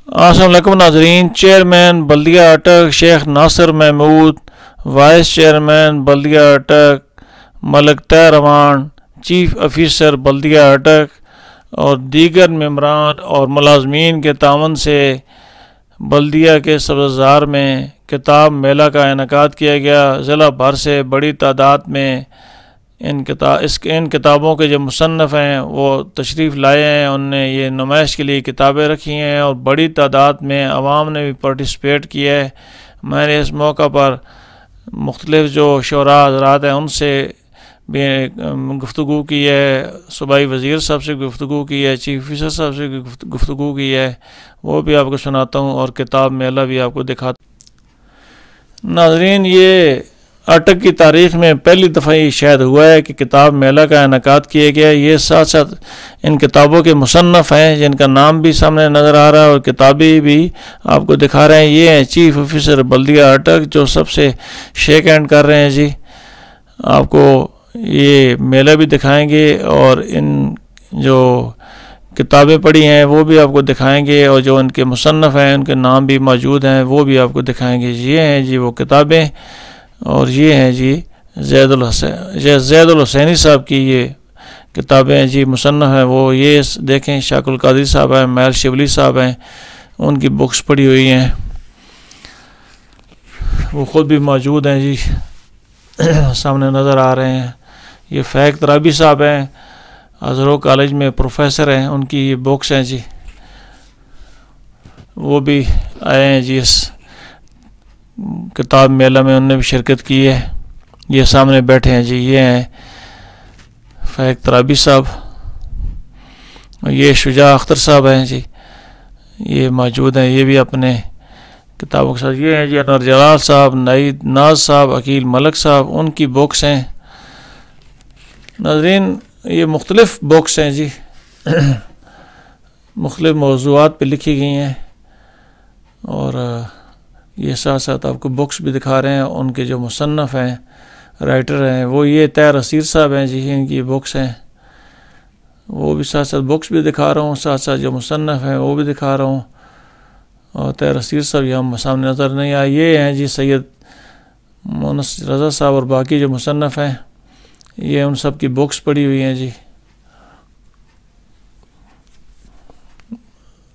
अस्सलाम वालेकुम नाज़रीन। चेयरमैन बल्दिया अटक शेख नासिर महमूद, वाइस चेयरमैन बल्दिया अटक मलक तहरवान, चीफ ऑफिसर बल्दिया अटक और दीगर मेंबरान और मुलाजमीन के तावन से बल्दिया के सब्ज़ार में किताब मेला का इनेकाद किया गया। ज़िला भर से बड़ी तादाद में इन किताबों के जो मुसन्नफ़ हैं वो तशरीफ़ लाए हैं। उनने ये नुमाइश के लिए किताबें रखी हैं और बड़ी तादाद में आवाम ने भी पार्टिसिपेट किया है। मैंने इस मौका पर मुख्तलिफ़ जो शोरा हज़रात हैं उनसे भी गुफ्तगू की है, सूबाई वज़ीर साहब से गुफ्तगू की है, चीफ ऑफिसर साहब से गुफ्तगू की है, वो भी आपको सुनाता हूँ और किताब मेला भी आपको दिखाता। नाज़रीन, ये अटक की तारीख़ में पहली दफ़ा ये शायद हुआ है कि किताब मेला का इनेकाद किया गया। ये साथ साथ इन किताबों के मुसन्नफ़ हैं जिनका नाम भी सामने नज़र आ रहा है और किताबें भी आपको दिखा रहे हैं। ये हैं चीफ ऑफिसर बल्दिया अटक जो सबसे शेक हैंड कर रहे हैं जी। आपको ये मेला भी दिखाएंगे और इन जो किताबें पढ़ी हैं वो भी आपको दिखाएंगे और जो उनके मुसन्नफ़ हैं उनके नाम भी मौजूद हैं वो भी आपको दिखाएंगे। ये हैं जी वो किताबें और ये हैं जी ज़ैदुल हुसैनी साहब की ये किताबें हैं जी, मुसन्नफ़ हैं वो। ये देखें, शाकुल कादरी साहब हैं, महल शिबली साहब हैं, उनकी बुक्स पढ़ी हुई हैं, वो ख़ुद भी मौजूद हैं जी सामने नज़र आ रहे हैं। ये फ़ैक तराबी साहब हैं, हज़रो कॉलेज में प्रोफेसर हैं, उनकी ये बुक्स हैं जी, वो भी आए हैं जी इस किताब मेला में, उनने भी शिरकत की है। ये सामने बैठे हैं जी, ये हैं फ़ैक तराबी साहब, ये शुजा अख्तर साहब हैं जी, ये मौजूद हैं, ये भी अपने किताबों के साथ। ये हैं जी अनवर जलाल साहब, नाज साहब, अकील मलक साहब, उनकी बुक्स हैं। नाज़रीन, ये मुख्तलिफ़ बुक्स हैं जी, मुख्तलिफ़ मौज़ूआत पे लिखी गई हैं और ये साथ साथ आपको बुक्स भी दिखा रहे हैं। उनके जो मुसन्नफ़ हैं, राइटर हैं, वो ये तैर असीर साहब हैं जी, इनकी बुक्स हैं, वो भी साथ साथ बुक्स भी दिखा रहा हूँ, साथ साथ जो मुसन्नफ़ हैं वो भी दिखा रहा हूँ। और तैर असीर साहब यहाँ सामने नज़र नहीं आए। ये हैं जी सैयद मोनस रज़ा साहब और बाकी जो मुसन्नफ़ हैं, ये उन सब की बुक्स पढ़ी हुई हैं जी।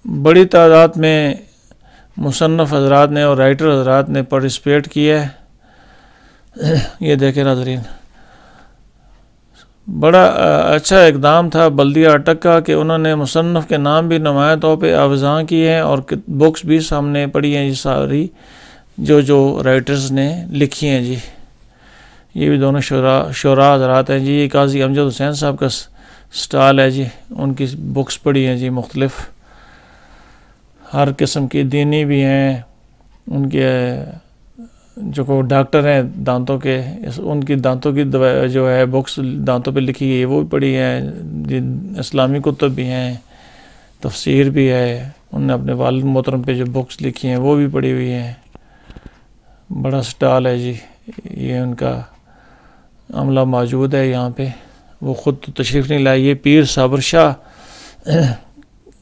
बड़ी तादाद में मुसन्नफ़ हज़रात ने और राइटर हज़रात ने पार्टिसिपेट किया है। ये देखें नाज़रीन, बड़ा अच्छा इक़दाम था बल्दिया अटक का कि उन्होंने मुसन्नफ़ के नाम भी नुमाया तौर पे आवेज़ां किए हैं और बुक्स भी सामने पढ़ी हैं जी सारी जो राइटर्स ने लिखी हैं जी। ये भी दोनों शोरा हज़रात हैं जी। ये काजी अमजद हुसैन साहब का स्टाल है जी, उनकी बुक्स पढ़ी हैं जी, मुख्तलिफ़ हर किस्म की, दीनी भी हैं, उनके जो को डॉक्टर हैं दांतों के, उनकी दांतों की दवा जो है बुक्स दांतों पे लिखी है वो भी पढ़ी हैं। इस्लामी कुतुब भी हैं, तफसीर भी है, उन्होंने अपने वालिद मोहतरम पे जो बुक्स लिखी हैं वो भी पढ़ी हुई हैं। बड़ा स्टाल है जी, ये उनका अमला मौजूद है यहाँ पे, वो ख़ुद तो तशरीफ़ नहीं लाए। ये पीर साबर शाह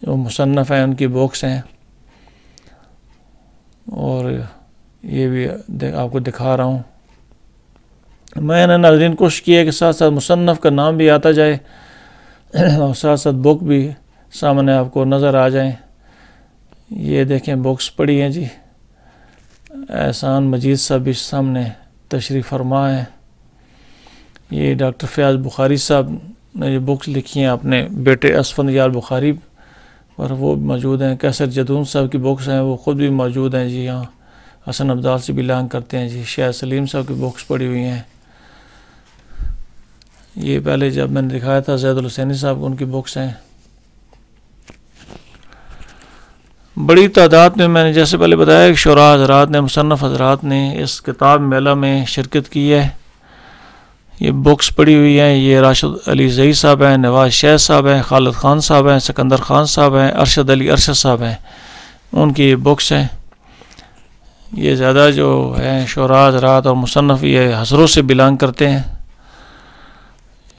जो मुसन्नफ़ हैं उनकी बुक्स हैं और ये भी आपको दिखा रहा हूँ। मैंने नाज़रीन कोशिश की है कि साथ साथ मुसन्नफ़ का नाम भी आता जाए और साथ साथ बुक भी सामने आपको नज़र आ जाए। ये देखें बुक्स पढ़ी हैं जी, एहसान मजीद साहब भी सामने तशरीफ़ फरमा है। ये डॉक्टर फ़याज़ बुखारी साहब ने जो बुक्स लिखी हैं अपने बेटे असफंद यार बुखारी पर, वो मौजूद हैं। कैसर जदून साहब की बुक्स हैं, वो ख़ुद भी मौजूद हैं जी, यहाँ हसन अब्दाल से बिलोंग करते हैं जी। शाह सलीम साहब की बुक्स पढ़ी हुई हैं। ये पहले जब मैंने दिखाया था ज़ैदुल हुसैनी साहब, उनकी बुक्स हैं। बड़ी तादाद में मैंने जैसे पहले बताया कि शोरा हज़रात ने, मुसन्नफ़ हज़रात ने इस किताब मेला में शिरकत की है। ये बुक्स पढ़ी हुई हैं। ये राशिद अली ज़ई साहब हैं, नवाज शैह साहब हैं, खालिद ख़ान साहब हैं, सिकंदर ख़ान साहब हैं, अरशद अली अरशद साहब हैं, उनकी ये बुक्स हैं। ये ज़्यादा जो हैं शोरा हज़रात और मुसन्नफ़ ये हज़रों से बिलोंग करते हैं।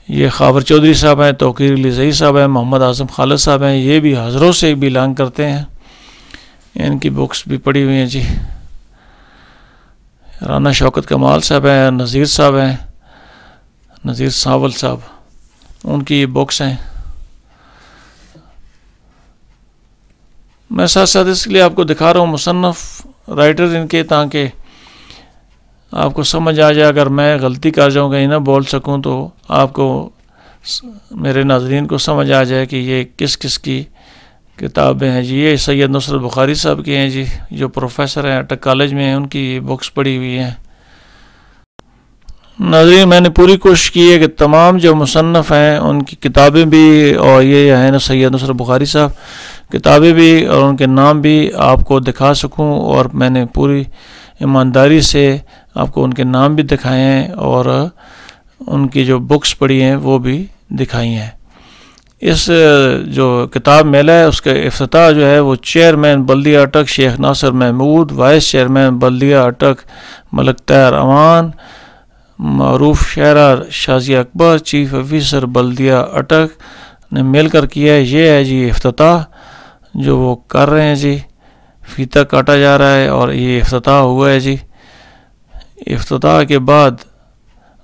ये खावर चौधरी साहब हैं, तौक़ीर अली ज़ई साहब हैं, मोहम्मद आज़म खालिद साहब हैं, ये भी हज़रों से बिलोंग करते हैं। इनकी बुक्स भी पढ़ी हुई हैं जी। राना शौकत कमाल साहब हैं, नज़ीर साहब हैं, नज़ीर सावल साहब, उनकी बुक्स हैं। मैं साथ साथ इसलिए आपको दिखा रहा हूँ मुसन्नफ़ राइटर इनके, ताकि आपको समझ आ जाए। अगर मैं गलती कर जाऊँ, कहीं ना बोल सकूँ, तो आपको, मेरे नाज़रीन को समझ आ जाए कि ये किस किस की किताबें हैं जी। ये सैयद नुसरत बुखारी साहब की हैं जी, जो प्रोफेसर हैं अटक कॉलेज में हैं, उनकी बुक्स पढ़ी हुई हैं। नाज़रीन, मैंने पूरी कोशिश की है कि तमाम जो मुसन्नफ़ हैं उनकी किताबें भी, और ये हैं ना सैयद नुसरत बुखारी साहब, किताबें भी और उनके नाम भी आपको दिखा सकूं। और मैंने पूरी ईमानदारी से आपको उनके नाम भी दिखाए हैं और उनकी जो बुक्स पढ़ी हैं वो भी दिखाई हैं। इस जो किताब मेला है उसका इफ्तिताह जो है वो चेयरमैन बल्दिया अटक शेख नासिर महमूद, वाइस चेयरमैन बल्दिया अटक मलक तैर अमान, मरूफ शहरा शाजिया अकबर, चीफ ऑफिसर बल्दिया अटक ने मिलकर किया है। ये है जी इफ्तिताह जो वो कर रहे हैं जी। फीता काटा जा रहा है और ये इफ्तिताह हुआ है जी। इफ्तिताह के बाद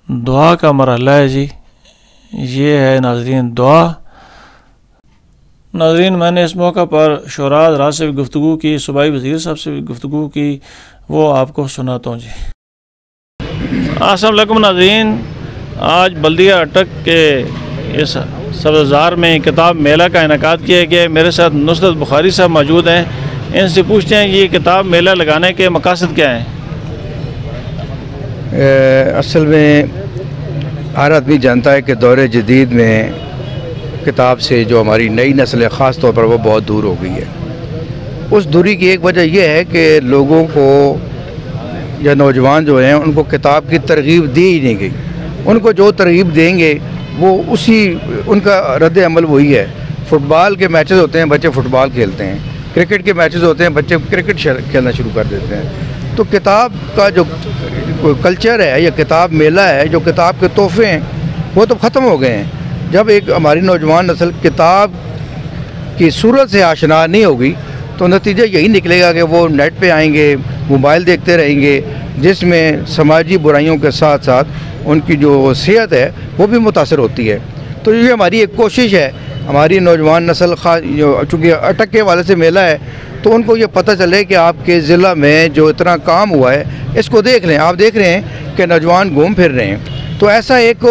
दुआ का मरहला है जी। ये है नाज़रीन दुआ। नाज़रीन, मैंने इस मौका पर शुरा हज़रात से भी गुफ्तगू की, सूबाई वज़ीर साहब से भी गुफ्तगू की, वो आपको सुनाता हूँ जी। अस्सलाम वालेकुम नाज़रीन, आज बल्दिया अटक के इस सब्ज़ार में किताब मेला का इनेकाद किया गया। मेरे साथ नुसरत बुखारी साहब मौजूद हैं। इनसे पूछते हैं ये किताब मेला लगाने के मकासद क्या हैं। असल में हर आदमी जानता है कि दौर जदीद में किताब से जो हमारी नई नस्ल है ख़ास तौर पर वो बहुत दूर हो गई है। उस दूरी की एक वजह यह है कि लोगों को या नौजवान जो हैं उनको किताब की तरगीब दी ही नहीं गई। उनको जो तरगीब देंगे वो उसी, उनका रद्द अमल वही है। फ़ुटबॉल के मैचेस होते हैं, बच्चे फ़ुटबॉल खेलते हैं। क्रिकेट के मैचेस होते हैं, बच्चे क्रिकेट खेलना शुरू कर देते हैं। तो किताब का जो कल्चर है या किताब मेला है, जो किताब के तोहफ़े हैं वो तो ख़त्म हो गए हैं। जब एक हमारी नौजवान नस्ल किताब की सूरत से आशना नहीं होगी तो नतीजा यही निकलेगा कि वो नेट पे आएंगे, मोबाइल देखते रहेंगे, जिसमें समाजी बुराइयों के साथ साथ उनकी जो सेहत है वो भी मुतासर होती है। तो ये हमारी एक कोशिश है, हमारी नौजवान नस्ल चूँकि अटक के वाले से मेला है तो उनको ये पता चले कि आपके ज़िला में जो इतना काम हुआ है इसको देख लें। आप देख रहे हैं कि नौजवान घूम फिर रहे हैं, तो ऐसा एक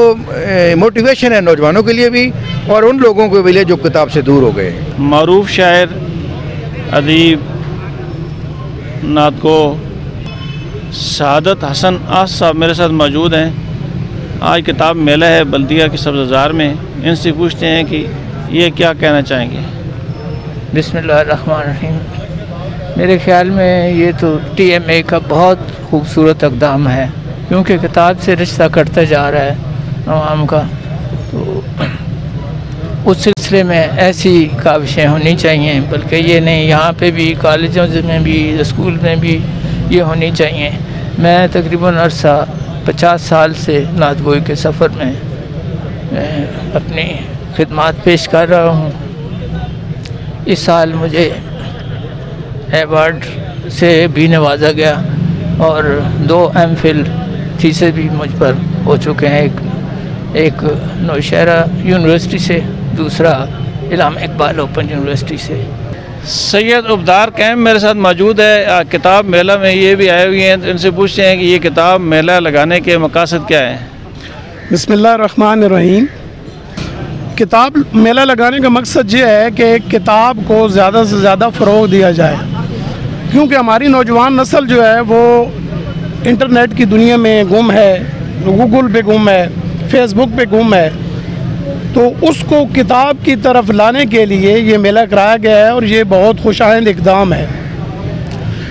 मोटिवेशन है नौजवानों के लिए भी और उन लोगों के लिए जो किताब से दूर हो गए। मरूफ शायर, अदीब, नातको सआदत हसन आस साहब मेरे साथ मौजूद हैं। आज किताब मेला है बल्दिया के सब्ज़ार में। इनसे पूछते हैं कि ये क्या कहना चाहेंगे। बिस्मिल्लाहिर्रहमानिर्रहीम। मेरे ख़्याल में ये तो TMA का बहुत खूबसूरत इक़दाम है, क्योंकि किताब से रिश्ता कटता जा रहा है आवाम का। तो उस सिलसिले में ऐसी काविशें होनी चाहिए, बल्कि ये नहीं, यहाँ पे भी, कॉलेजों में भी, स्कूल में भी ये होनी चाहिए। मैं तकरीबन अरसा 50 साल से नातगोई के सफ़र में अपनी खिदमत पेश कर रहा हूँ। इस साल मुझे अवार्ड से भी नवाजा गया और 2 MPhil थीसिस भी मुझ पर हो चुके हैं। एक नौशहरा यूनिवर्सिटी से, दूसरा इलामा इकबाल ओपन यूनिवर्सिटी से। सैयद उबदार कैम मेरे साथ मौजूद है। किताब मेला में ये भी आए हुए हैं, तो इनसे पूछते हैं कि ये किताब मेला लगाने के मकासद क्या हैं। बिस्मिल्लाहिर्रहमानिर्रहीम। किताब मेला लगाने का मकसद ये है कि किताब को ज़्यादा से ज़्यादा फ़रोग़ दिया जाए, क्योंकि हमारी नौजवान नस्ल जो है वो इंटरनेट की दुनिया में गुम है, गूगल पे गुम है, फेसबुक पे गुम है। तो उसको किताब की तरफ लाने के लिए ये मेला कराया गया है और ये बहुत खुशाइंद इक़दाम है।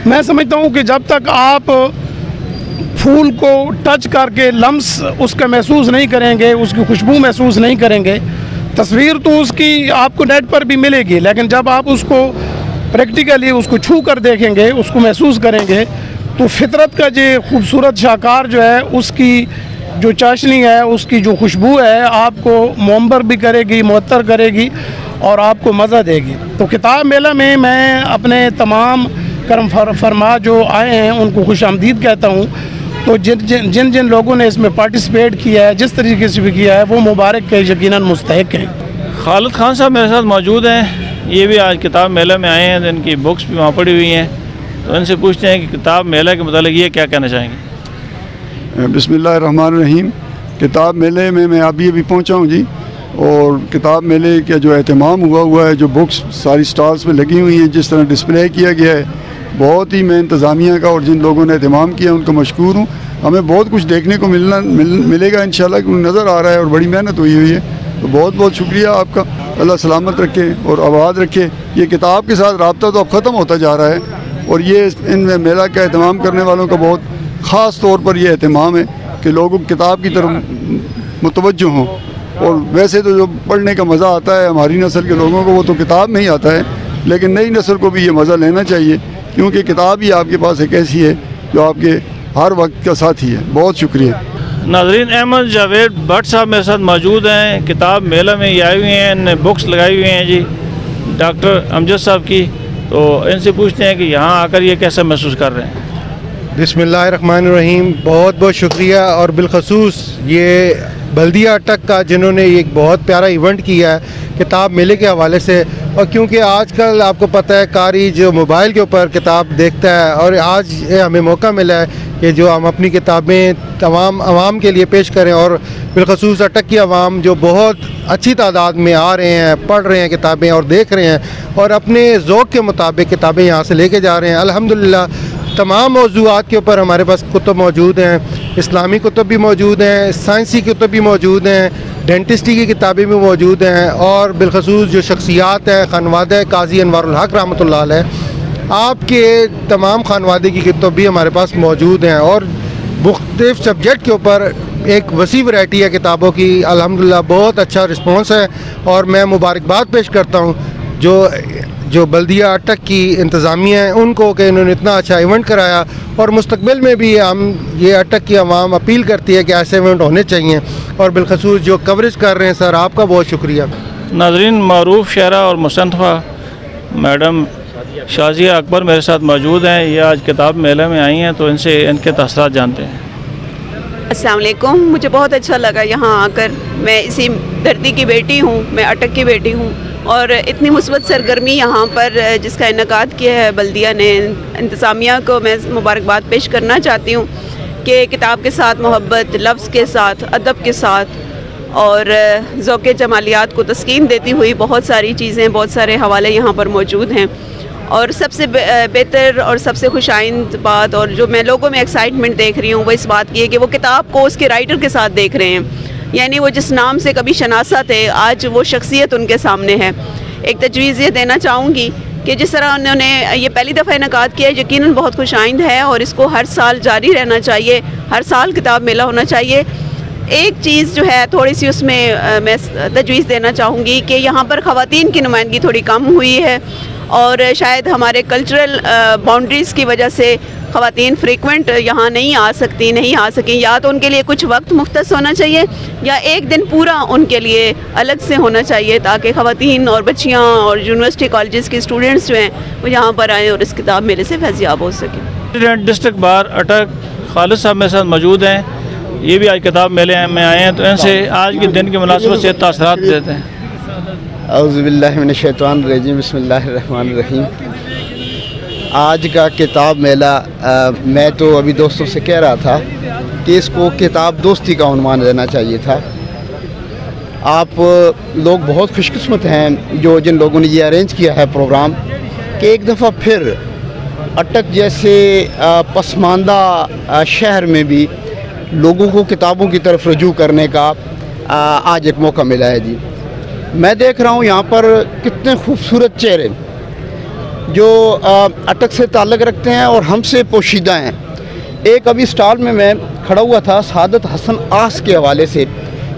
मैं समझता हूँ कि जब तक आप फूल को टच करके लम्स उसका महसूस नहीं करेंगे, उसकी खुशबू महसूस नहीं करेंगे, तस्वीर तो उसकी आपको नेट पर भी मिलेगी, लेकिन जब आप उसको प्रैक्टिकली उसको छू कर देखेंगे, उसको महसूस करेंगे, तो फितरत का जो खूबसूरत शाकार जो है उसकी जो चाशनी है, उसकी जो खुशबू है, आपको मुअम्बर भी करेगी, मुअत्तर करेगी और आपको मज़ा देगी। तो किताब मेला में मैं अपने तमाम करम फरमा जो आए हैं उनको खुश आमदीद कहता हूँ। तो जिन जिन लोगों ने इसमें पार्टिसिपेट किया है, जिस तरीके से भी किया है, वो मुबारक के यकीनन मुस्तहिक हैं। खालिद खान साहब मेरे साथ मौजूद हैं। ये भी आज किताब मेला में आए हैं, तो इनकी बुक्स भी वहाँ पड़ी हुई हैं। तो इनसे पूछते हैं कि किताब मेला के मतलब ये क्या कहना चाहेंगे। बिस्मिल्लाहिर्रहमानिर्रहीम। किताब मेले में मैं अभी पहुँचा हूँ जी, और किताब मेले का जो एहतमाम हुआ है, जो बुक्स सारी स्टॉल्स में लगी हुई हैं, जिस तरह डिस्प्ले किया गया है, बहुत ही मैं इंतज़ामिया का और जिन लोगों ने एहतमाम किया उनको मशकूर हूँ। हमें बहुत कुछ देखने को मिलेगा इंशाल्लाह, क्योंकि नज़र आ रहा है और बड़ी मेहनत हुई है। तो बहुत बहुत शुक्रिया आपका। अल्लाह सलामत रखे और आबाद रखे। ये किताब के साथ रब्ता तो अब ख़त्म होता जा रहा है, और ये इन मेला का एहतमाम करने वालों का बहुत ख़ास तौर पर यह एहतमाम है कि लोगों किताब की तरफ मुतवज्जो हों। और वैसे तो जो पढ़ने का मज़ा आता है हमारी नस्ल के लोगों को, वो तो किताब में ही आता है, लेकिन नई नस्ल को भी ये मज़ा लेना चाहिए, क्योंकि किताब ही आपके पास एक ऐसी है जो आपके हर वक्त का साथी है। बहुत शुक्रिया। नाज़रीन, अहमद जावेद भट्ट साहब मेरे साथ मौजूद हैं। किताब मेला में ये आए हुए हैं, इन्हें बुक्स लगाई हुई हैं जी डॉक्टर अमजद साहब की। तो इनसे पूछते हैं कि यहाँ आकर ये कैसा महसूस कर रहे हैं। बिस्मिल्लाहिर्रहमानिर्रहीम। बहुत बहुत शुक्रिया, और बिलखसूस ये बल्दिया अटक का जिन्होंने एक बहुत प्यारा इवेंट किया है किताब मेले के हवाले से। और क्योंकि आजकल आपको पता है कारी जो मोबाइल के ऊपर किताब देखता है, और आज हमें मौका मिला है कि जो हम अपनी किताबें तमाम आवाम के लिए पेश करें, और बिलखसूस अटक की आवाम जो बहुत अच्छी तादाद में आ रहे हैं, पढ़ रहे हैं किताबें और देख रहे हैं, और अपने ज़ौक़ के मुताबिक किताबें यहाँ से लेके जा रहे हैं। अल्हम्दुलिल्लाह तमाम मौज़ूआत के ऊपर हमारे पास कुतुब मौजूद हैं। इस्लामी कुतुब भी मौजूद हैं, साइंसी कुतुब भी मौजूद हैं, डेंटिस्ट्री की किताबें भी मौजूद हैं, और बिलखसूस जो शख्सियात हैं, खानवादा काजी अनवारुल हक रहमतुल्लाह अलैह, आपके तमाम खानवादे की किताब भी हमारे पास मौजूद हैं। और मुख्तलिफ सब्जेक्ट के ऊपर एक वसी वैरायटी है किताबों की। अल्हम्दुलिल्लाह बहुत अच्छा रिस्पॉन्स है, और मैं मुबारकबाद पेश करता हूँ जो बल्दिया अटक की इंतज़ामिया है उनको कि इन्होंने इतना अच्छा इवेंट कराया, और मुस्तकबिल में भी हम ये अटक की आवाम अपील करती है कि ऐसे इवेंट होने चाहिए, और बिलखसूस जो कवरेज कर रहे हैं सर, आपका बहुत शुक्रिया। नाज़रीन, मारूफ शायरा और मुसन्नफ़ा मैडम शाज़िया अकबर मेरे साथ मौजूद हैं। ये आज किताब मेले में आई हैं, तो इनसे इनके तअस्सुरात जानते हैं। अस्सलाम वालेकुम। मुझे बहुत अच्छा लगा यहाँ आकर। मैं इसी धरती की बेटी हूँ, मैं अटक की बेटी हूँ, और इतनी मुस्बत सरगर्मी यहाँ पर जिसका इनकाद किया है बल्दिया ने, इंतज़ामिया को मैं मुबारकबाद पेश करना चाहती हूँ कि किताब के साथ मोहब्बत, लफ्ज़ के साथ, अदब के साथ और ज़ौक़ जमालियात को तस्कीन देती हुई बहुत सारी चीज़ें, बहुत सारे हवाले यहाँ पर मौजूद हैं। और सबसे बेहतर और सबसे खुशाइंद बात, और जो मैं लोगों में एक्साइटमेंट देख रही हूँ, वो इस बात की है कि वो किताब को उसके राइटर के साथ देख रहे हैं। यानी वो जिस नाम से कभी शनासा थे, आज वो शख्सियत उनके सामने है। एक तजवीज़ ये देना चाहूँगी कि जिस तरह उन्होंने ये पहली दफ़ा इनकाद किया है, यकीनन बहुत खुशाइंद है, और इसको हर साल जारी रहना चाहिए। हर साल किताब मेला होना चाहिए। एक चीज़ जो है थोड़ी सी उसमें मैं तजवीज़ देना चाहूँगी कि यहाँ पर ख़वातीन की नुमाइंदगी थोड़ी कम हुई है, और शायद हमारे कल्चरल बाउंड्रीज़ की वजह से ख़वातीन फ्रीक्वेंट यहाँ नहीं आ सकें। या तो उनके लिए कुछ वक्त मुख्तस होना चाहिए, या एक दिन पूरा उनके लिए अलग से होना चाहिए, ताकि ख़वातीन और बच्चियाँ और यूनिवर्सिटी कॉलेजेस के स्टूडेंट्स जो हैं वो यहाँ पर आएँ और इस किताब मेले से फैज़याब हो सकें। प्रेसिडेंट डिस्ट्रिक्ट बार अटक खालिद साहब मेरे साथ मौजूद हैं। ये भी आज किताब मेले में आए हैं, तो इनसे आज के दिन के मुनासिबत से तासरात देते हैं। औज़ुबिल्लाहि मिनश्शैतानिर्रजीम। बिस्मिल्लाहिर्रहमानिर्रहीम। आज का किताब मेला मैं तो अभी दोस्तों से कह रहा था कि इसको किताब दोस्ती का उन्वान देना चाहिए था। आप लोग बहुत खुशकिस्मत हैं जिन लोगों ने ये अरेंज किया है प्रोग्राम, कि एक दफ़ा फिर अटक जैसे पसमानदा शहर में भी लोगों को किताबों की तरफ रुजू करने का आज एक मौका मिला है जी। मैं देख रहा हूँ यहाँ पर कितने खूबसूरत चेहरे जो अटक से ताल्लुक़ रखते हैं और हमसे पोशीदा हैं। एक अभी स्टॉल में मैं खड़ा हुआ था, सादत हसन आस के हवाले से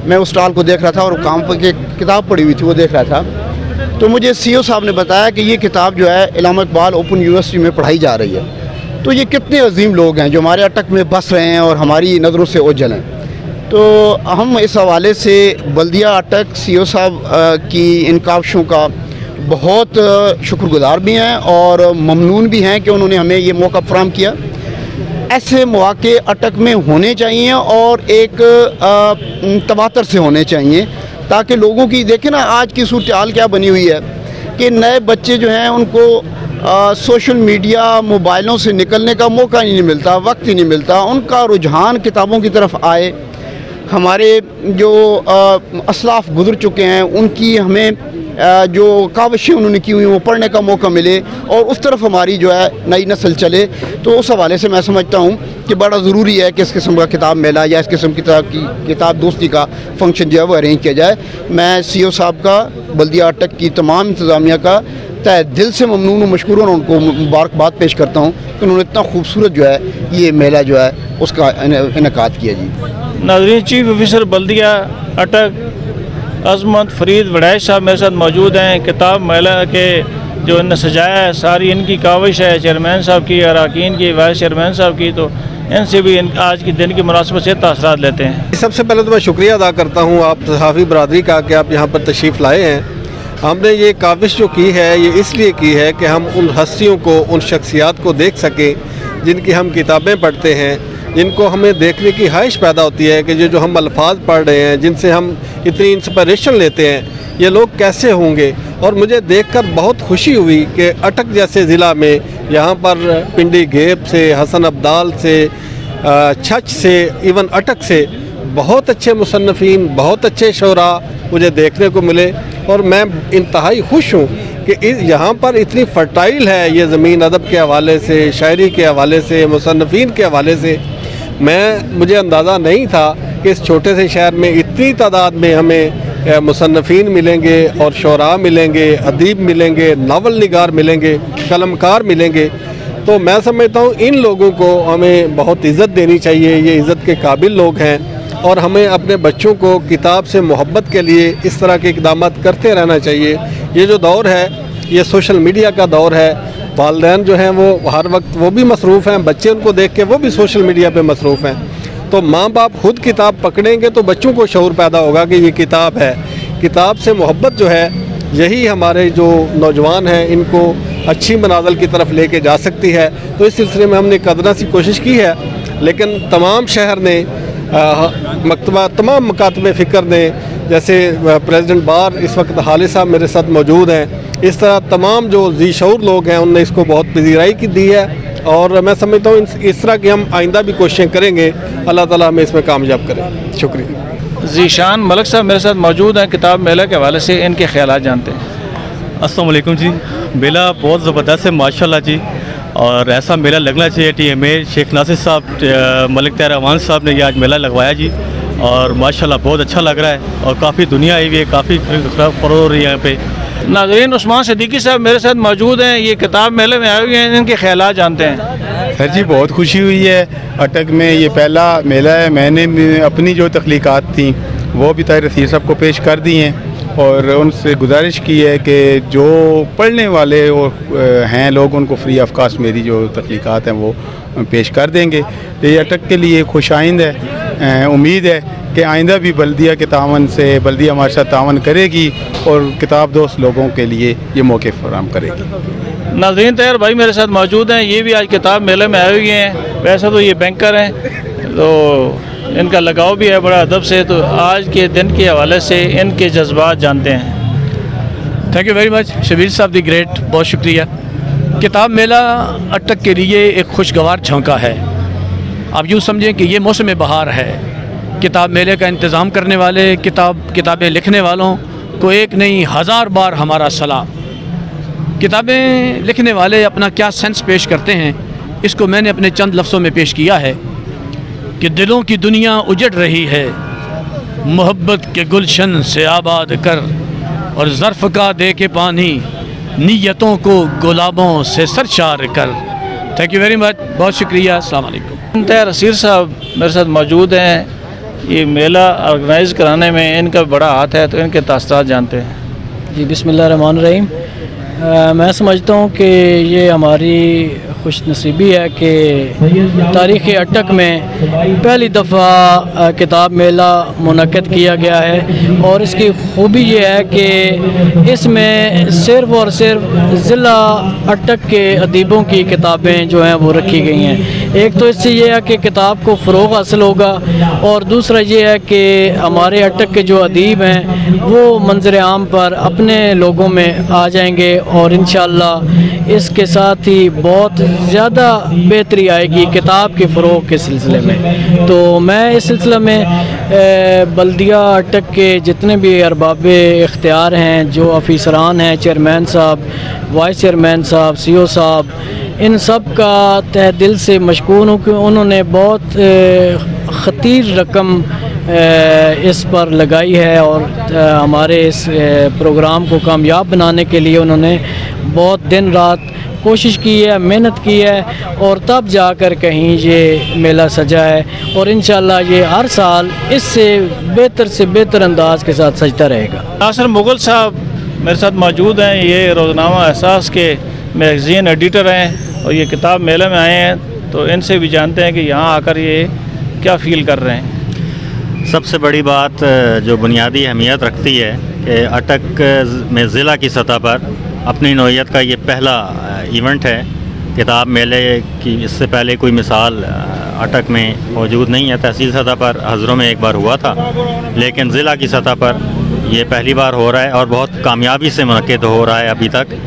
मैं उस स्टॉल को देख रहा था, और काम पर की किताब पड़ी हुई थी वो देख रहा था। तो मुझे सीईओ साहब ने बताया कि ये किताब जो है इलामा इकबाल ओपन यूनिवर्सिटी में पढ़ाई जा रही है। तो ये कितने अजीम लोग हैं जो हमारे अटक में बस रहे हैं और हमारी नज़रों से ओझल हैं। तो हम इस हवाले से बल्दिया अटक सीईओ साहब की इन काविशों का बहुत शुक्रगुजार भी हैं और ममनून भी हैं कि उन्होंने हमें ये मौका फराहम किया। ऐसे मौके अटक में होने चाहिए और एक तवातर से होने चाहिए, ताकि लोगों की देखें ना आज की सूरत हाल क्या बनी हुई है कि नए बच्चे जो हैं उनको सोशल मीडिया मोबाइलों से निकलने का मौका ही नहीं मिलता, वक्त ही नहीं मिलता, उनका रुझान किताबों की तरफ आए। हमारे जो असलाफ गुजर चुके हैं उनकी हमें जो काविशें उन्होंने की हुई वो पढ़ने का मौका मिले और उस तरफ हमारी जो है नई नस्ल चले। तो उस हवाले से मैं समझता हूँ कि बड़ा ज़रूरी है कि इस किस्म का किताब मेला या इस किस्म की किताब दोस्ती का फंक्शन जो है वो अरेंज किया जाए। मैं CEO साहब का, बल्दिया अटक की तमाम इंतज़ामिया का तहे दिल से ममनून और मशकूर और उनको मुबारकबाद पेश करता हूँ कि उन्होंने इतना खूबसूरत जो है ये मेला जो है उसका इनेकाद किया जी। नाज़रीन, चीफ ऑफिसर बल्दिया अटक अज़मत फरीद वड़ैश साहब मेरे साथ मौजूद हैं। किताब मेला के जो इन्हें सजाया है सारी इनकी काविश है, चेयरमैन साहब की, अरकान की, वाइस चेयरमैन साहब की। तो इनसे भी आज के दिन की मुनासिबत से तासरात लेते हैं। सबसे पहले तो मैं शुक्रिया अदा करता हूँ आप सहाफ़ी बरादरी का कि आप यहाँ पर तशरीफ़ लाए हैं। हमने ये काविश जो की है ये इसलिए की है कि हम उन हस्तियों को, उन शख्सियात को देख सकें जिनकी हम किताबें पढ़ते हैं, जिनको हमें देखने की ख्वाहिश पैदा होती है कि जो हम अल्फाज पढ़ रहे हैं, जिनसे हम इतनी इंस्पिरेशन लेते हैं, ये लोग कैसे होंगे। और मुझे देखकर बहुत खुशी हुई कि अटक जैसे ज़िला में यहाँ पर पिंडी गेब से, हसन अब्दाल से, छछ से, इवन अटक से बहुत अच्छे मुसन्निफ़ीन, बहुत अच्छे शोरा मुझे देखने को मिले। और मैं इंतहाई खुश हूँ कि यहाँ पर इतनी फर्टाइल है ये ज़मीन, अदब के हवाले से, शायरी के हवाले से, मुसन्निफ़ीन के हवाले से। मुझे अंदाज़ा नहीं था कि इस छोटे से शहर में इतनी तादाद में हमें मुसन्निफ़ीन मिलेंगे और शोरा मिलेंगे, अदीब मिलेंगे, नावल निगार मिलेंगे, कलमकार मिलेंगे। तो मैं समझता हूँ इन लोगों को हमें बहुत इज़्ज़त देनी चाहिए, ये इज़्ज़त के काबिल लोग हैं। और हमें अपने बच्चों को किताब से मोहब्बत के लिए इस तरह के इक़दाम करते रहना चाहिए। ये जो दौर है ये सोशल मीडिया का दौर है, वालिदैन जो हैं वो हर वक्त वो भी मसरूफ़ हैं, बच्चे उनको देख के वो भी सोशल मीडिया पे मसरूफ़ हैं। तो माँ बाप खुद किताब पकड़ेंगे तो बच्चों को शऊर पैदा होगा कि ये किताब है। किताब से मोहब्बत जो है यही हमारे जो नौजवान हैं इनको अच्छी मनाज़िल की तरफ लेके जा सकती है। तो इस सिलसिले में हमने कदरा सी कोशिश की है, लेकिन तमाम शहर ने मकतबा, तमाम मकातब फ़िक्र ने, जैसे प्रेसिडेंट बार इस वक्त हालिद साहब मेरे साथ मौजूद हैं, इस तरह तमाम जो जी शऊर लोग हैं उनने इसको बहुत पजीराई की दी है। और मैं समझता हूँ इस तरह की हम आइंदा भी कोशिशें करेंगे, अल्लाह ताला हमें इसमें कामयाब करें। शुक्रिया। ज़ीशान मलिक साहब मेरे साथ मौजूद हैं, किताब मेला के हवाले से इनके ख्यालात जानते हैं। अस्सलाम वालेकुम जी। मेला बहुत ज़बरदस्त है माशाल्लाह जी, और ऐसा मेला लगना चाहिए। TMA शेख नासिर साहब, मलिक तैयब रहमान साहब ने ये आज मेला लगवाया जी, और माशाल्लाह बहुत अच्छा लग रहा है और काफ़ी दुनिया आई हुई है, काफ़ी फरोग हो रही है यहाँ पे। नाज़रीन, उस्मान सिद्दीकी साहब मेरे साथ मौजूद हैं, ये किताब मेले में आए हुए हैं, इनके ख्यालात जानते हैं। सर जी बहुत खुशी हुई है, अटक में ये पहला मेला है। मैंने अपनी जो तख्लीक़ात थी वो भी ताहिर रसीद साहब को पेश कर दी हैं और उनसे गुजारिश की है कि जो पढ़ने वाले हैं लोग उनको फ्री ऑफ कास्ट मेरी जो तख्लीक़ात हैं वो पेश कर देंगे। ये अटक के लिए खुश आइंद है। उम्मीद है कि आइंदा भी बल्दिया के तावन से बल्दिया हमारे साथ तावन करेगी और किताब दोस्त लोगों के लिए ये मौके फराहम करेगी। नाज़रीन, तैयार भाई मेरे साथ मौजूद हैं, ये भी आज किताब मेले में आए हुए हैं। वैसे तो ये बैंकर हैं, तो इनका लगाव भी है बड़ा अदब से। तो आज के दिन के हवाले से इनके जज्बात जानते हैं। Thank you very much Shabir साहब दी ग्रेट, बहुत शुक्रिया। किताब मेला अटक के लिए एक खुशगवार झोंका है। आप यूँ समझें कि ये मौसम बहार है। किताब मेले का इंतज़ाम करने वाले, किताबें लिखने वालों को एक नहीं 1000 बार हमारा सलाम। किताबें लिखने वाले अपना क्या सेंस पेश करते हैं, इसको मैंने अपने चंद लफ्ज़ों में पेश किया है कि दिलों की दुनिया उजड़ रही है, मोहब्बत के गुलशन से आबाद कर, और ज़र्फ़ का दे के पानी नीयतों को गुलाबों से सरशार कर। थैंक यू वेरी मच, बहुत शुक्रिया। अस्सलाम वालेकुम। तैयार रसीद साहब मेरे साथ मौजूद हैं, ये मेला ऑर्गेनाइज़ कराने में इनका बड़ा हाथ है, तो इनके तासरात जानते हैं। जी बिस्मिल्लाह रहमान रहीम। मैं समझता हूँ कि ये हमारी खुश नसीबी है कि तारीख़ अटक में पहली दफ़ा किताब मेला मुनक़्क़द किया गया है। और इसकी खूबी ये है कि इसमें सिर्फ़ और सिर्फ ज़िला अटक के अदीबों की किताबें जो हैं वो रखी गई हैं। एक तो इससे ये है कि किताब को फ़रोग़ हासिल होगा, और दूसरा ये है कि हमारे अटक के जो अदीब हैं वो मंज़र आम पर अपने लोगों में आ जाएंगे, और इंशाअल्लाह इसके साथ ही बहुत ज़्यादा बेहतरी आएगी किताब के फ़रोग़ के सिलसिले में। तो मैं इस सिलसिले में बल्दिया अटक के जितने भी अरबाब इख्तियार हैं, जो अफीसरान हैं, चेयरमैन साहब, वाइस चेयरमैन साहब, CO साहब, इन सब का तहे दिल से मशकूर हूँ कि उन्होंने बहुत ख़तीर रकम इस पर लगाई है, और हमारे इस प्रोग्राम को कामयाब बनाने के लिए उन्होंने बहुत दिन रात कोशिश की है, मेहनत की है, और तब जाकर कहीं ये मेला सजा है। और इंशाअल्लाह ये हर साल इससे बेहतर अंदाज के साथ सजता रहेगा। नासिर मुगल साहब मेरे साथ मौजूद हैं। ये रोज़नामा एहसास के मैगज़ीन एडिटर हैं और ये किताब मेले में आए हैं, तो इनसे भी जानते हैं कि यहाँ आकर ये क्या फ़ील कर रहे हैं। सबसे बड़ी बात जो बुनियादी अहमियत रखती है कि अटक में ज़िला की सतह पर अपनी नौइयत का ये पहला इवेंट है किताब मेले की। इससे पहले कोई मिसाल अटक में मौजूद नहीं है। तहसील सतह पर हज़रों में एक बार हुआ था, लेकिन ज़िला की सतह पर ये पहली बार हो रहा है और बहुत कामयाबी से मुनक़्क़िद हो रहा है। अभी तक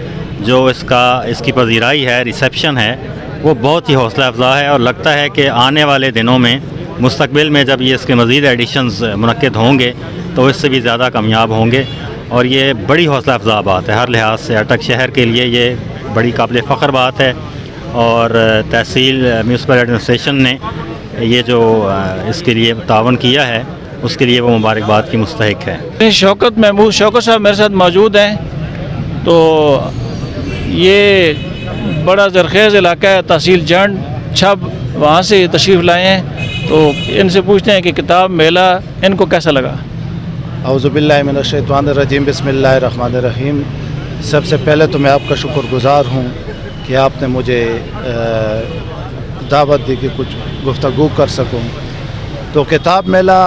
जो इसकी पज़ीराई है, रिसेप्शन है, वो बहुत ही हौसला अफ़ज़ा है, और लगता है कि आने वाले दिनों में मुस्तक़बिल में जब ये इसके मज़ीद एडिशंस मुनक़्क़िद होंगे तो इससे भी ज़्यादा कामयाब होंगे। और ये बड़ी हौसला अफ़ज़ा बात है हर लिहाज से। अटक शहर के लिए ये बड़ी काबिल फ़ख्र बात है, और तहसील म्यूनसिपल एडमिनिस्ट्रेशन ने ये जो इसके लिए तावन किया है उसके लिए वो मुबारकबाद की मुस्तहिक है। शौकत महमूद शौकत साहब मेरे साथ मौजूद हैं। तो ये बड़ा ज़रख़ेज़ इलाका है, तहसील जंड छब, वहाँ से तशरीफ़ लाए हैं, तो इनसे पूछते हैं कि किताब मेला इनको कैसा लगा। औज़ुबिल्लाहि मिनश्शैतानिर्रजीम, बिस्मिल्लाहिर्रहमानिर्रहीम। सबसे पहले तो मैं आपका शुक्रगुज़ार हूँ कि आपने मुझे दावत दी कि कुछ गुफ्तगू कर सकूँ। तो किताब मेला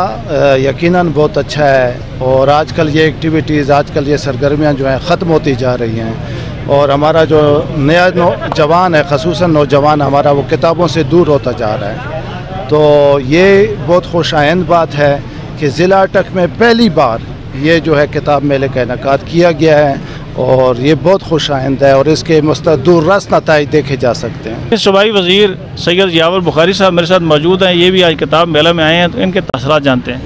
यकीनन बहुत अच्छा है, और आजकल ये एक्टिविटीज़, आजकल ये सरगर्मियाँ जो हैं ख़त्म होती जा रही हैं, और हमारा जो नया नौजवान है, ख़ुसूसन नौजवान हमारा, वो किताबों से दूर होता जा रहा है। तो ये बहुत खुशाइंद बात है कि ज़िला अटक में पहली बार ये जो है किताब मेले का इनेकाद किया गया है, और ये बहुत खुशाइंद है, और इसके दूररस नताइज देखे जा सकते हैं। सूबाई वज़ीर सैयद यावर बुखारी साहब मेरे साथ मौजूद हैं। ये भी आज किताब मेला में आए हैं, तो इनके तसरात जानते हैं।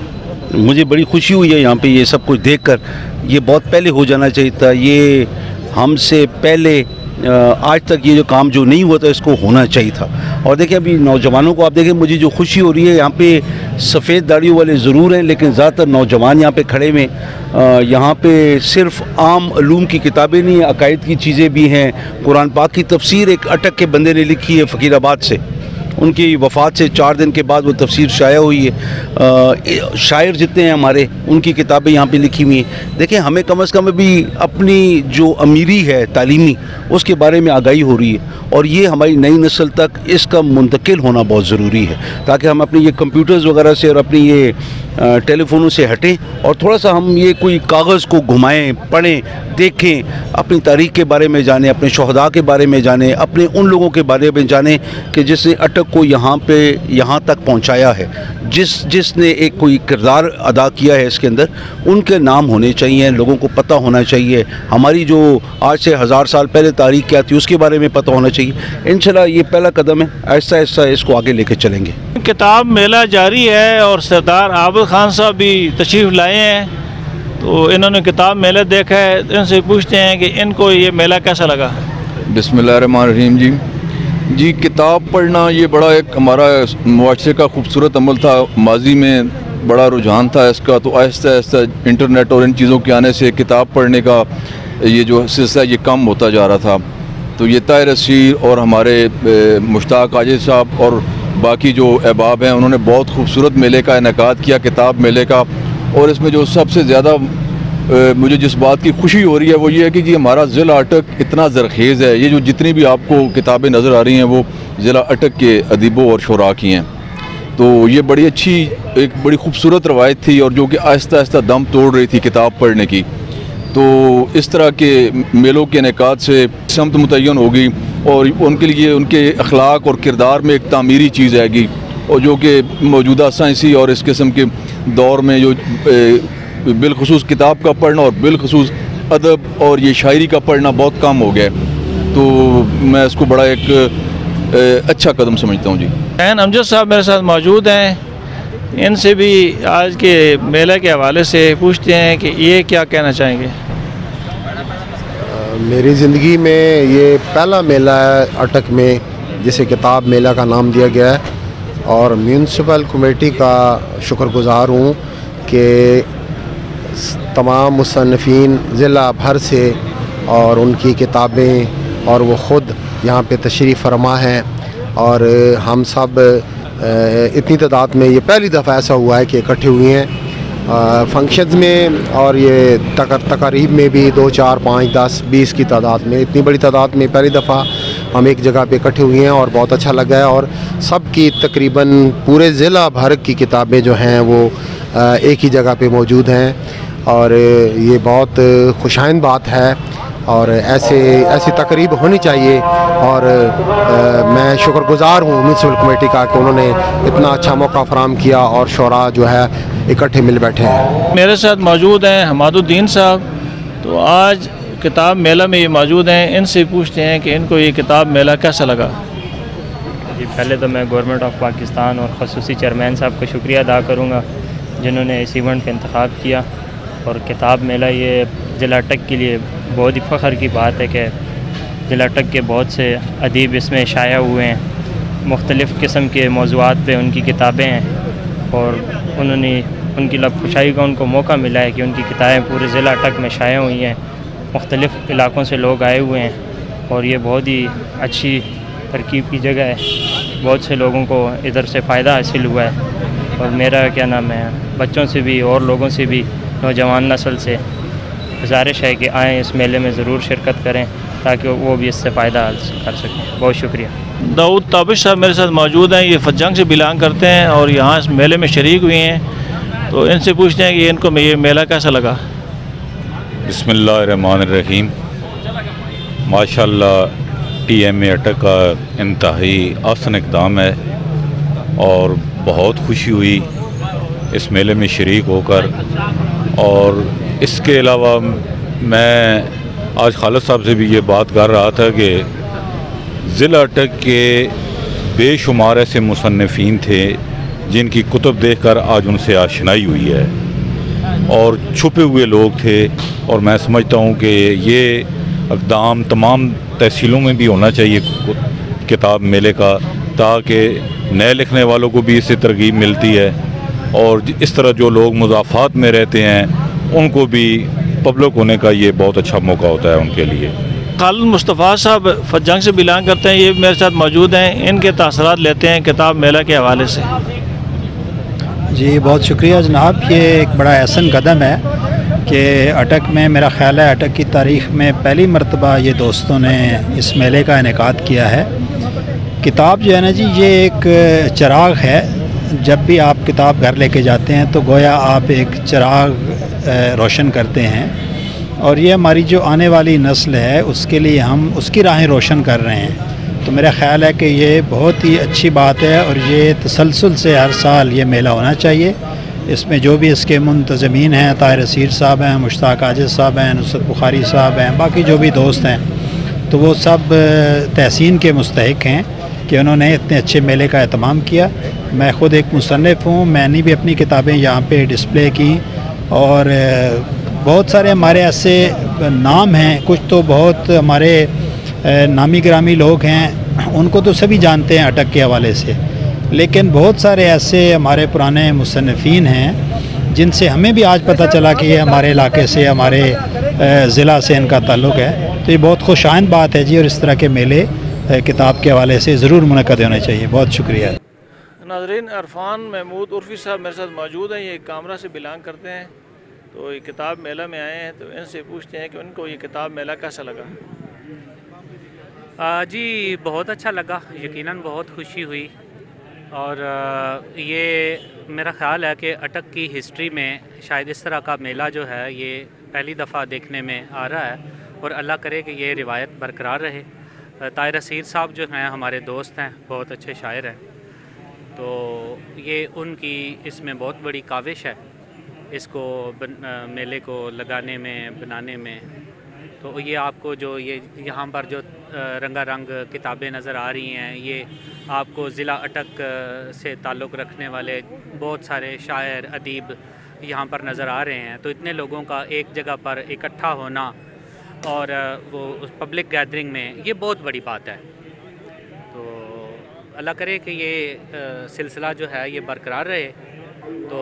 मुझे बड़ी खुशी हुई है यहाँ पे ये सब कुछ देखकर। ये बहुत पहले हो जाना चाहिए था, ये हमसे पहले आज तक ये जो काम जो नहीं हुआ था इसको होना चाहिए था। और देखिए अभी नौजवानों को आप देखें, मुझे जो खुशी हो रही है, यहाँ पे सफ़ेद दाढ़ियों वाले ज़रूर हैं, लेकिन ज़्यादातर नौजवान यहाँ पे खड़े हुए। यहाँ पे सिर्फ़ आम उलूम की किताबें नहीं, अकायद की चीज़ें भी हैं। कुरान पाक की तफसीर एक अटक के बंदे ने लिखी है फ़कीराबाद से, उनकी वफ़ात से 4 दिन के बाद वो तफसीर शाया हुई है। शायर जितने हैं हमारे, उनकी किताबें यहाँ पे लिखी हुई हैं। देखें हमें कम से कम अभी अपनी जो अमीरी है तालीमी, उसके बारे में आगाही हो रही है, और ये हमारी नई नस्ल तक इसका मुंतकिल होना बहुत ज़रूरी है, ताकि हम अपने ये कंप्यूटर्स वगैरह से और अपनी ये टेलीफोनों से हटें, और थोड़ा सा हम ये कोई कागज़ को घुमाएं, पढ़ें, देखें, अपनी तारीख़ के बारे में जानें, अपने शहदा के बारे में जानें, अपने उन लोगों के बारे में जानें कि जिसने अटक को यहाँ तक पहुँचाया है, जिसने एक कोई किरदार अदा किया है इसके अंदर, उनके नाम होने चाहिए, लोगों को पता होना चाहिए। हमारी जो आज से 1000 साल पहले तारीख़ क्या थी उसके बारे में पता होना चाहिए। इंशाल्लाह ये पहला कदम है, ऐसा ऐसा इसको आगे लेके चलेंगे। किताब मेला जारी है और सरदार आबिद खान साहब भी तशरीफ़ लाए हैं, तो इन्होंने किताब मेला देखा है। इनसे पूछते हैं कि इनको ये मेला कैसा लगा। बिस्मिल्लाहिर्रहमानिर्रहीम। जी किताब पढ़ना ये बड़ा एक हमारा मुआशरे का खूबसूरत अमल था। माजी में बड़ा रुझान था इसका, तो आहिस्ता आहिस्ता इंटरनेट और इन चीज़ों के आने से किताब पढ़ने का ये जो सिलसिला ये कम होता जा रहा था। तो ये ताहिर रशीद और हमारे मुश्ताक आजिज़ साहब और बाकी जो अहबाब हैं, उन्होंने बहुत खूबसूरत मेले का इनेकाद किया, किताब मेले का। और इसमें जो सबसे ज़्यादा मुझे जिस बात की खुशी हो रही है वो ये है कि जी हमारा ज़िला अटक इतना ज़रखेज़ है। ये जो जितनी भी आपको किताबें नज़र आ रही हैं वो ज़िला अटक के अदीबों और शुरा की हैं। तो ये बड़ी अच्छी एक बड़ी खूबसूरत रवायत थी और जो कि आहिस्ता आहिस्ता दम तोड़ रही थी किताब पढ़ने की। तो इस तरह के मेलों के इनेकाद से समत मुतय्यन होगी और उनके लिए उनके अखलाक और किरदार में एक तामीरी चीज़ आएगी, और जो कि मौजूदा साइंसी और इस किस्म के दौर में जो बिलखुसूस किताब का पढ़ना और बिलखुसूस अदब और ये शायरी का पढ़ना बहुत कम हो गया। तो मैं इसको बड़ा एक अच्छा कदम समझता हूँ जी। अमजद साहब मेरे साथ मौजूद हैं, इनसे भी आज के मेले के हवाले से पूछते हैं कि ये क्या कहना चाहेंगे। मेरी ज़िंदगी में ये पहला मेला है अटक में जिसे किताब मेला का नाम दिया गया है, और म्यूनसिपल कमेटी का शुक्रगुज़ार हूँ कि तमाम मुसन्निफ़ीन ज़िला भर से और उनकी किताबें और वो ख़ुद यहाँ पे तशरीफ़ फरमा हैं, और हम सब इतनी तादाद में ये पहली दफ़ा ऐसा हुआ है कि इकट्ठे हुए हैं फंक्शंस में, और ये तकरीब में भी 2, 4, 5, 10, 20 की तादाद में, इतनी बड़ी तादाद में पहली दफ़ा हम एक जगह पे इकट्ठे हुए हैं और बहुत अच्छा लगा है। और सब की तकरीबन पूरे ज़िला भर की किताबें जो हैं वो एक ही जगह पे मौजूद हैं, और ये बहुत खुशाइंद बात है और ऐसी तकरीब होनी चाहिए। और मैं शुक्रगुज़ार हूँ म्यूनसिपल कमेटी का कि उन्होंने इतना अच्छा मौका फराहम किया और शोरा जो है इकट्ठे मिल बैठे हैं। मेरे साथ मौजूद हैं हमादुद्दीन साहब, तो आज किताब मेला में ये मौजूद हैं, इनसे पूछते हैं कि इनको ये किताब मेला कैसा लगा। जी, पहले तो मैं गवर्नमेंट ऑफ पाकिस्तान और ख़ुसूसी चेयरमैन साहब का शुक्रिया अदा करूँगा जिन्होंने इस इवेंट का इंतखाब किया। और किताब मेला ये ज़िला अटक के लिए बहुत ही फ़ख्र की बात है कि ज़िला अटक के बहुत से अदीब इसमें शाया हुए हैं, मुख्तलिफ़ किस्म के मौज़ूआत पे उनकी किताबें हैं, और उन्होंने उनकी लबकुशाई का उनको मौका मिला है कि उनकी किताबें पूरे ज़िला अटक में शाया हुई हैं। मुख्तलिफ़ इलाक़ों से लोग आए हुए हैं और ये बहुत ही अच्छी तरकीब की जगह है, बहुत से लोगों को इधर से फ़ायदा हासिल हुआ है। और मेरा क्या नाम है, बच्चों से भी और लोगों से भी, नौजवान नस्ल से गुजारिश है कि आएँ इस मेले में ज़रूर शिरकत करें ताकि वो भी इससे फ़ायदा हासिल कर सकें। बहुत शुक्रिया। दाऊद ताबिश साहब मेरे साथ मौजूद हैं, ये फज्जंग से बिलोंग करते हैं और यहाँ इस मेले में शरीक हुए हैं, तो इनसे पूछते हैं कि इनको ये मेला कैसा लगा। बिस्मिल्लाहिर्रहमानिर्रहीम। माशाअल्लाह TMA अटक का इंतहाई आसन इक़दाम है और बहुत खुशी हुई इस मेले में शरीक होकर। और इसके अलावा मैं आज खालिद साहब से भी ये बात कर रहा था कि ज़िला अटक के बेशुमार ऐसे मुसन्निफ़ीन थे जिनकी कुतुब देखकर आज उनसे आशनाई हुई है, और छुपे हुए लोग थे। और मैं समझता हूँ कि ये इक़दाम तमाम तहसीलों में भी होना चाहिए किताब मेले का, ताकि नए लिखने वालों को भी इससे तरगीब मिलती है, और इस तरह जो लोग मुज़ाफ़ात में रहते हैं उनको भी पब्लिक होने का ये बहुत अच्छा मौका होता है उनके लिए। खालिद मुस्तफ़ा साहब फज्जंग से बिलोंग करते हैं, ये मेरे साथ मौजूद हैं, इनके तासरात लेते हैं किताब मेला के हवाले से। जी बहुत शुक्रिया जनाब, ये एक बड़ा अहसन कदम है कि अटक में, मेरा ख़्याल है अटक की तारीख़ में पहली मरतबा ये दोस्तों ने इस मेले का इनेकाद किया है। किताब जो है ना जी, ये एक चिराग है। जब भी आप किताब घर लेके जाते हैं तो गोया आप एक चिराग रोशन करते हैं, और ये हमारी जो आने वाली नस्ल है उसके लिए हम उसकी राहें रोशन कर रहे हैं। तो मेरा ख़्याल है कि ये बहुत ही अच्छी बात है और ये तसलसल से हर साल ये मेला होना चाहिए। इसमें जो भी इसके मुंतज़मीन हैं, ताहिर असीर साहब हैं, मुश्ताक आजिज़ साहब हैं, नुसरत बुखारी साहब हैं, बाकी जो भी दोस्त हैं, तो वो सब तहसीन के मुस्तहिक हैं कि उन्होंने इतने अच्छे मेले का एहतमाम किया। मैं ख़ुद एक मुसन्निफ़ हूँ, मैंने भी अपनी किताबें यहाँ पे डिस्प्ले की, और बहुत सारे हमारे ऐसे नाम हैं, कुछ तो बहुत हमारे नामी ग्रामी लोग हैं, उनको तो सभी जानते हैं अटक के हवाले से, लेकिन बहुत सारे ऐसे हमारे पुराने मुसन्निफ़ीन हैं जिनसे हमें भी आज पता चला कि ये हमारे इलाके से, हमारे ज़िला से इनका ताल्लुक़ है। तो ये बहुत खुशाइंद बात है जी, और इस तरह के मेले किताब के हवाले से ज़रूर मुनक़्क़द होने चाहिए। बहुत शुक्रिया। नाज़रीन, अरफान महमूद उर्फ़ी साहब मेरे साथ मौजूद हैं, ये कामरा से बिलोंग करते हैं, तो ये किताब मेला में आए हैं, तो इनसे पूछते हैं कि उनको ये किताब मेला कैसा लगा। जी बहुत अच्छा लगा, यकीनन बहुत खुशी हुई। और ये मेरा ख़्याल है कि अटक की हिस्ट्री में शायद इस तरह का मेला जो है ये पहली दफ़ा देखने में आ रहा है, और अल्लाह करे कि ये रिवायत बरकरार रहे। ताहिर रसीद साहब जो हैं हमारे दोस्त हैं, बहुत अच्छे शायर हैं, तो ये उनकी इसमें बहुत बड़ी काविश है इसको मेले को लगाने में, बनाने में। तो ये आपको जो ये यहाँ पर जो रंगारंग किताबें नज़र आ रही हैं, ये आपको ज़िला अटक से ताल्लुक़ रखने वाले बहुत सारे शायर अदीब यहाँ पर नज़र आ रहे हैं। तो इतने लोगों का एक जगह पर इकट्ठा होना और वो उस पब्लिक गैदरिंग में, ये बहुत बड़ी बात है। तो अल्लाह करे कि ये सिलसिला जो है ये बरकरार रहे, तो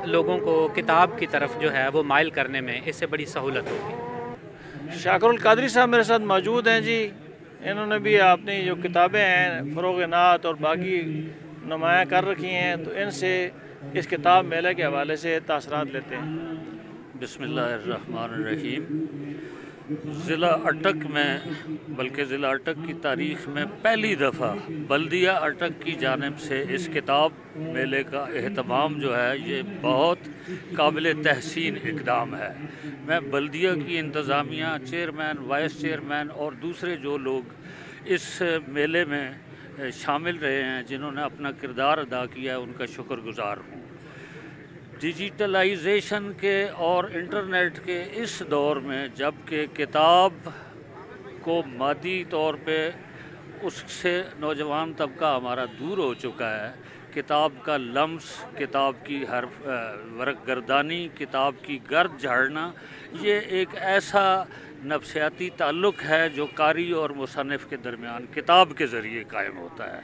लोगों को किताब की तरफ जो है वो माइल करने में इससे बड़ी सहूलत होगी। शाकिरुल कादरी साहब मेरे साथ मौजूद हैं जी। इन्होंने भी अपनी जो किताबें हैं फ़रोग़ नात और बाकी नुमाया कर रखी हैं, तो इनसे इस किताब मेले के हवाले से तासरात लेते हैं। बिस्मिल्लाहिर्रहमानिर्रहीम। ज़िला अटक में, बल्कि ज़िला अटक की तारीख़ में पहली दफ़ा बल्दिया अटक की जानिब से इस किताब मेले का एहतमाम जो है ये बहुत काबिल तहसीन इक़दाम है। मैं बल्दिया की इंतज़ामिया, चेयरमैन, वाइस चेयरमैन और दूसरे जो लोग इस मेले में शामिल रहे हैं, जिन्होंने अपना किरदार अदा किया है, उनका शुक्रगुज़ार हूँ। डिजिटलाइजेशन के और इंटरनेट के इस दौर में, जबकि किताब को मादी तौर पे उससे नौजवान तबका हमारा दूर हो चुका है, किताब का लम्स, किताब की वर्क गर्दानी, किताब की गर्द झाड़ना, ये एक ऐसा नफ्सियाती ताल्लुक़ है जो कारी और मुसन्निफ़ के दरमियान किताब के ज़रिए कायम होता है।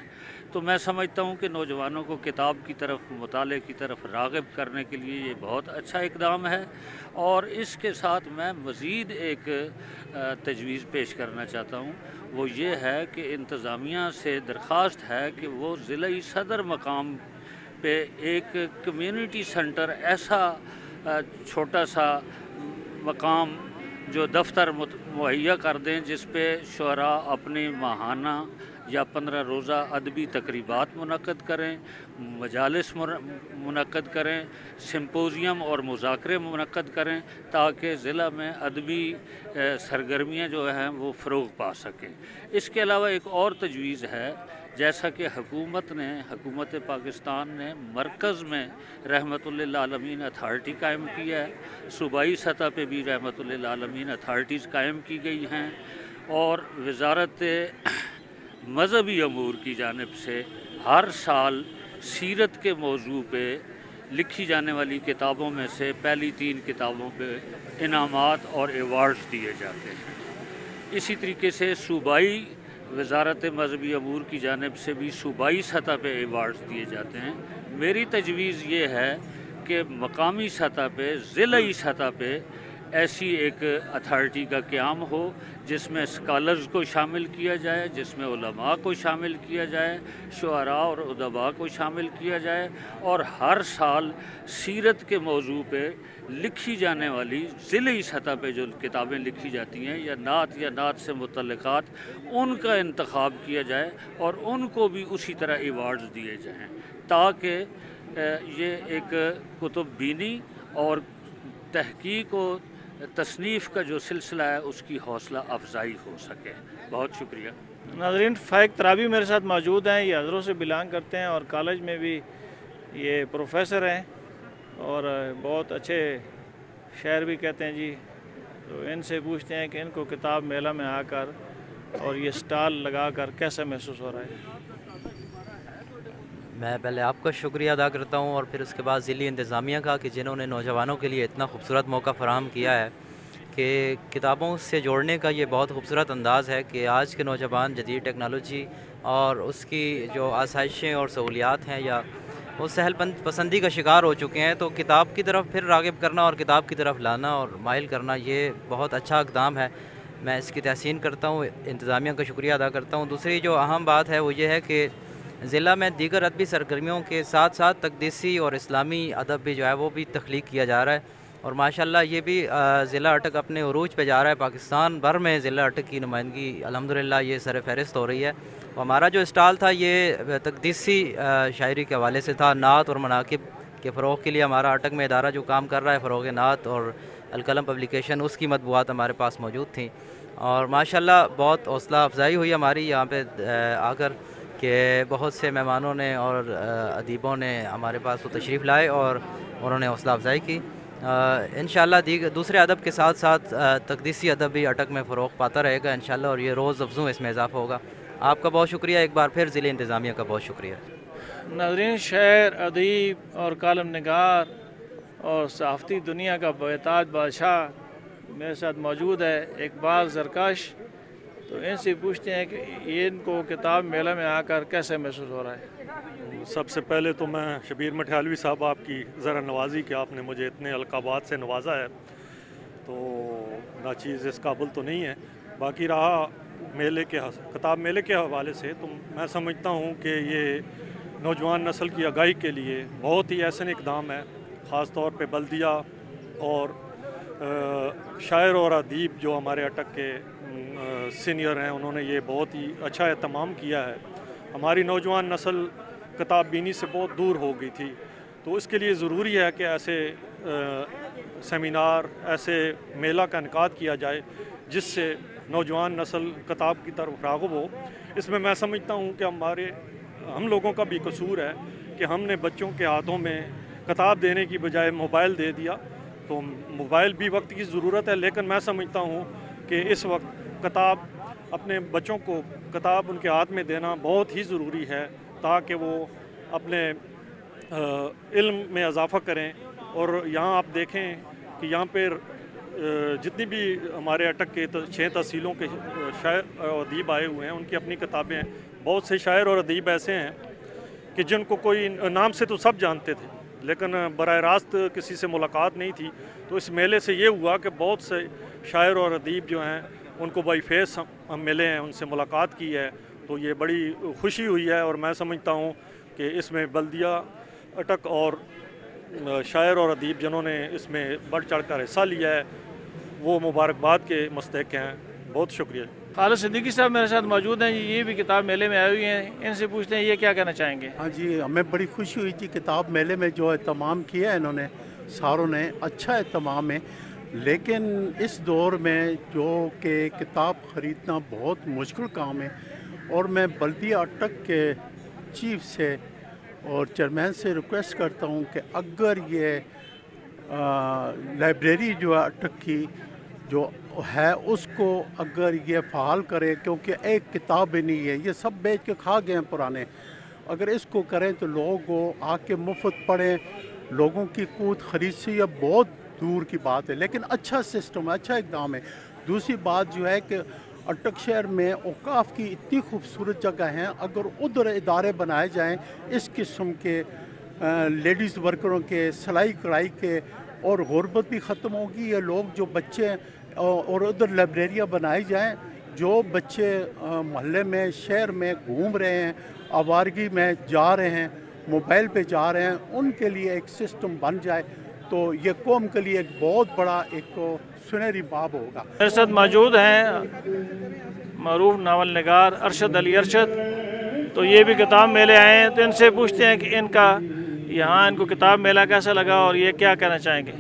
तो मैं समझता हूँ कि नौजवानों को किताब की तरफ, मुताले की तरफ राग़िब करने के लिए ये बहुत अच्छा इक़दाम है। और इसके साथ मैं मज़ीद एक तजवीज़ पेश करना चाहता हूँ, वो ये है कि इंतज़ामिया से दरख्वास्त है कि वो ज़िला सदर मकाम पे एक कम्युनिटी सेंटर, ऐसा छोटा सा मकाम जो दफ्तर मुहैया कर दें, जिस पे शुअरा अपनी माहाना या 15 रोज़ा अदबी तकरीबात मुनक़्क़द करें, मजालिस मुनक़्क़द करें, सिम्पोज़ियम और मुज़ाकरे मुनक़्क़द करें, ताकि ज़िला में अदबी सरगर्मियाँ जो हैं वो फ़रोग़ पा सकें। इसके अलावा एक और तजवीज़ है, जैसा कि हुकूमत पाकिस्तान ने मरकज़ में रहमतुल्लिल आलमीन अथॉरिटी कायम किया है, सूबाई सतह पे भी रहमतुल्लिल आलमीन अथॉरिटीज़ कायम की गई हैं, और वज़ारत मज़हबी अमूर की जानिब से हर साल सीरत के मौजू पे लिखी जाने वाली किताबों में से पहली 3 किताबों पे इनामात और एवार्ड्स दिए जाते हैं। इसी तरीके से सूबाई वज़ारत मज़हबी अमूर की जानिब से भी सूबाई सतह पे एवार्ड्स दिए जाते हैं। मेरी तजवीज़ ये है कि मकामी सतह पे, ज़िलाई सतह पे ऐसी एक अथॉरिटी का क़याम हो, जिसमें स्कॉलर्स को शामिल किया जाए, जिसमें उलमा को शामिल किया जाए, शुअरा और उदबा को शामिल किया जाए, और हर साल सीरत के मौजू पे लिखी जाने वाली ज़िली सतह पे जो किताबें लिखी जाती हैं, या नात से मुतल्लिक़ात, उनका इंतखाब किया जाए और उनको भी उसी तरह अवार्ड्स दिए जाएँ, ताकि ये एक कुतुब बीनी और तहकीक और तसनीफ़ का जो सिलसिला है उसकी हौसला अफजाई हो सके। बहुत शुक्रिया। नाज़रीन, फ़ाइक तराबी मेरे साथ मौजूद हैं, ये हज़रों से बिलोंग करते हैं और कॉलेज में भी ये प्रोफेसर हैं और बहुत अच्छे शायर भी कहते हैं जी। तो इनसे पूछते हैं कि इनको किताब मेला में आकर और ये स्टॉल लगाकर कैसा महसूस हो रहा है। मैं पहले आपका शुक्रिया अदा करता हूँ और फिर उसके बाद ज़िली इंतज़ामिया का कि जिन्होंने नौजवानों के लिए इतना खूबसूरत मौका फ़राहम किया है कि किताबों से जोड़ने का ये बहुत खूबसूरत अंदाज़ है कि आज के नौजवान जदीद टेक्नोलॉजी और उसकी जो आसाइशें और सहूलियात हैं या वो सहल पसंदी का शिकार हो चुके हैं, तो किताब की तरफ फिर राग़िब करना और किताब की तरफ लाना और माइल करना ये बहुत अच्छा इक़दाम है। मैं इसकी तहसीन करता हूँ, इंतज़ामिया का शुक्रिया अदा करता हूँ। दूसरी जो अहम बात है वो ये है कि ज़िला में दीगर अदबी सरगर्मियों के साथ साथ तक़दीसी और इस्लामी अदब भी जो है वो भी तख्लीक किया जा रहा है। और माशाल्लाह ये भी ज़िला अटक अपने उरूज पे जा रहा है। पाकिस्तान भर में ज़िला अटक की नुमाइंदगी अल्हम्दुलिल्लाह ये सर फहरिस्त हो रही है। और हमारा जो स्टॉल था ये तकदीसी शायरी के हवाले से था। नात और मनाकिब के फ़रोग़ के लिए हमारा अटक में इदारा जो काम कर रहा है फ़रोग़ नात और अलकलम पब्लिकेशन, उसकी मतबूआत हमारे पास मौजूद थी। और माशाल्लाह बहुत हौसला अफजाई हुई हमारी यहाँ पे आकर कि बहुत से मेहमानों ने और अदीबों ने हमारे पास वो तशरीफ़ लाए और उन्होंने हौसला अफजाई की। इंशाअल्लाह दूसरे अदब के साथ साथ तकदीसी अदब भी अटक में फ़रोग़ पाता रहेगा इंशाअल्लाह, और ये रोज़ अफ़ज़ू इसमें इजाफ़ा होगा। आपका बहुत शुक्रिया एक बार फिर, ज़िले इंतज़ामिया का बहुत शुक्रिया। नाज़रीन, शायर, अदीब और कालम निगार और सहाफ़ती दुनिया का बेताज बादशाह मेरे साथ मौजूद है, इकबाल ज़रकश। तो इनसे पूछते हैं कि इनको किताब मेला में आकर कैसे महसूस हो रहा है। सबसे पहले तो मैं शबीर मठियालवी साहब आपकी ज़रा नवाजी कि आपने मुझे इतने अलकाबात से नवाजा है, तो नाचीज़ इस काबिल तो नहीं है। बाकी रहा मेले के किताब मेले के हवाले से, तो मैं समझता हूँ कि ये नौजवान नस्ल की आगाही के लिए बहुत ही ऐसा इकदाम है। ख़ास तौर पे बल्दिया और शायर और अदीब जो हमारे अटक के सीनियर हैं, उन्होंने ये बहुत ही अच्छा एहतमाम किया है। हमारी नौजवान नस्ल किताब बीनी से बहुत दूर हो गई थी, तो इसके लिए ज़रूरी है कि ऐसे सेमिनार, ऐसे मेला का इनकाद किया जाए जिससे नौजवान नस्ल किताब की तरफ राग़िब हो। इसमें मैं समझता हूँ कि हम लोगों का भी कसूर है कि हमने बच्चों के हाथों में किताब देने की बजाय मोबाइल दे दिया। तो मोबाइल भी वक्त की ज़रूरत है, लेकिन मैं समझता हूँ कि इस वक्त किताब, अपने बच्चों को किताब उनके हाथ में देना बहुत ही ज़रूरी है ताकि वो अपने इल्म में इजाफ़ा करें। और यहाँ आप देखें कि यहाँ पर जितनी भी हमारे अटक के 6 तहसीलों के शायर और अदीब आए हुए हैं, उनकी अपनी किताबें हैं। बहुत से शायर और अदीब ऐसे हैं कि जिनको कोई नाम से तो सब जानते थे, लेकिन बराह रास्त किसी से मुलाकात नहीं थी। तो इस मेले से ये हुआ कि बहुत से शायर और अदीब जो हैं उनको बाई फेस हम मिले हैं, उनसे मुलाकात की है, तो ये बड़ी खुशी हुई है। और मैं समझता हूँ कि इसमें बल्दिया अटक और शायर और अदीब जिन्होंने इसमें बढ़ चढ़ कर हिस्सा लिया है वो मुबारकबाद के मुस्तहिक हैं। बहुत शुक्रिया। खालिद सिद्दीकी साहब मेरे साथ मौजूद हैं, ये भी किताब मेले में आई हुई हैं। इनसे पूछते हैं ये क्या कहना चाहेंगे। हाँ जी, हमें बड़ी खुशी हुई थी किताब मेले में जो एहतमाम किया है इन्होंने, सारों ने अच्छा एहतमाम है। लेकिन इस दौर में जो कि किताब ख़रीदना बहुत मुश्किल काम है, और मैं बल्दिया अटक के चीफ से और चेयरमैन से रिक्वेस्ट करता हूँ कि अगर ये लाइब्रेरी जो है अटक की जो है उसको अगर ये फ़ाल करे, क्योंकि एक किताब भी नहीं है, ये सब बेच के खा गए हैं पुराने। अगर इसको करें तो लोग आके मुफ्त पढ़ें, लोगों की कूद खरीद से ये बहुत दूर की बात है, लेकिन अच्छा सिस्टम है, अच्छा इक़दाम है। दूसरी बात जो है कि अटक शहर में औकाफ़ की इतनी खूबसूरत जगह हैं, अगर उधर इदारे बनाए जाएँ इस किस्म के लेडीज़ वर्करों के, सिलाई कढ़ाई के, और गुर्बत भी ख़त्म होगी। ये लोग जो बच्चे और उधर लाइब्रेरियाँ बनाई जाएँ, जो बच्चे मोहल्ले में, शहर में घूम रहे हैं, आवारगी में जा रहे हैं, मोबाइल पे जा रहे हैं, उनके लिए एक सिस्टम बन जाए तो ये कौम के लिए एक बहुत बड़ा एक सुनहरी बाब होगा। मेरे साथ मौजूद हैं मरूफ नावल निगार अरशद अली अरशद। तो ये भी किताब मेले आए हैं, तो इनसे पूछते हैं कि इनका यहाँ इनको किताब मेला कैसा लगा और ये क्या कहना चाहेंगे।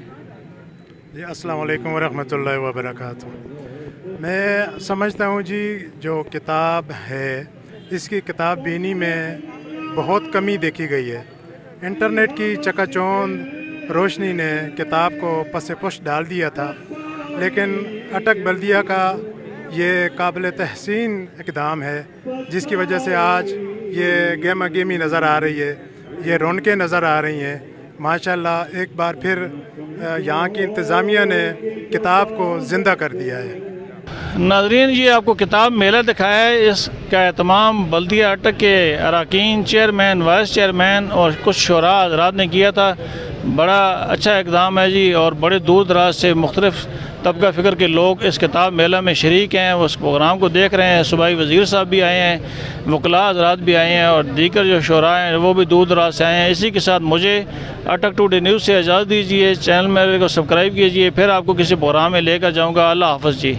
जी अस्सलाम वालेकुम वरहमतुल्लाहि वबरकातुहू। मैं समझता हूँ जी जो किताब है इसकी किताब बीनी में बहुत कमी देखी गई है। इंटरनेट की चकाचौंध रोशनी ने किताब को पसे पुश डाल दिया था, लेकिन अटक बल्दिया का ये काबिल तहसीन इक़दाम है जिसकी वजह से आज ये गेमा गेमी नज़र आ रही है, ये रौनकें नज़र आ रही हैं। माशाल्लाह एक बार फिर यहाँ की इंतज़ामिया ने किताब को ज़िंदा कर दिया है। नाज़रीन, ये आपको किताब मेला दिखाया है, इसका एहतमाम बल्दिया अटक के अरकान, चेयरमैन, वाइस चेयरमैन और कुछ शुरा हज़रात ने किया था। बड़ा अच्छा इक़दाम है जी, और बड़े दूर दराज से मुख्तलिफ़ तबका फ़िक्र के लोग इस किताब मेला में शरीक हैं, उस प्रोग्राम को देख रहे हैं। सूबाई वज़ीर साहब भी आए हैं, वकला हज़रात भी आए हैं और दीगर जो शुरा हैं वो भी दूर दराज से आए हैं। इसी के साथ मुझे अटक टुडे न्यूज़ से इजाज़त दीजिए। चैनल मेरे को सब्सक्राइब कीजिए, फिर आपको किसी प्रोग्राम में लेकर जाऊँगा। अल्लाह हाफ़िज़ जी।